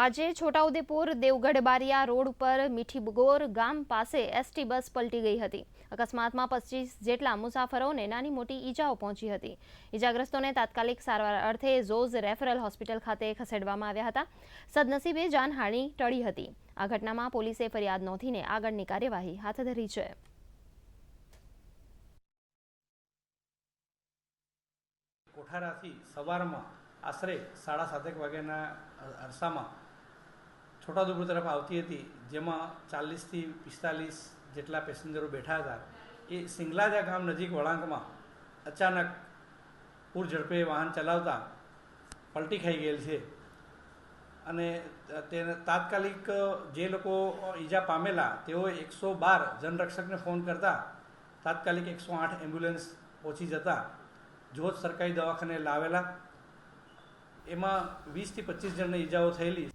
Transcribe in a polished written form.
આજે છોટાઉદેપુર દેવગઢ બારિયા રોડ પર મીઠીબગોર ગામ પાસે એસટી બસ પલટી ગઈ હતી। અકસ્માતમાં 25 જેટલા મુસાફરોને નાની મોટી ઈજાઓ પહોંચી હતી। ઈજાગ્રસ્તોને તાત્કાલિક સારવાર અર્થે ઝોઝ રેફરલ હોસ્પિટલ ખાતે ખસેડવામાં આવ્યા હતા। સદનસીબે જાનહાનિ ટળી હતી। આ ઘટનામાં પોલીસે ફરિયાદ નોંધીને આગળની કાર્યવાહી હાથ ધરી છે। કોઠારાથી સવારમાં આશરે 7:30 વાગ્યાના અરસામાં છોટાઉદેપુર તરફ આવતી હતી, જેમાં 40થી 45 જેટલા પેસેન્જરો બેઠા હતા। એ સિંગલાજા ગામ નજીક વળાંકમાં અચાનક પૂર ઝડપે વાહન ચલાવતા પલટી ખાઈ ગયેલ છે અને તેને તાત્કાલિક જે લોકો ઈજા પામેલા તેઓએ 112 જનરક્ષકને ફોન કરતા તાત્કાલિક 108 એમ્બ્યુલન્સ પહોંચી જતા જોધ સરકારી દવાખાને લાવેલા। એમાં 20થી 25 જણને ઈજાઓ થયેલી।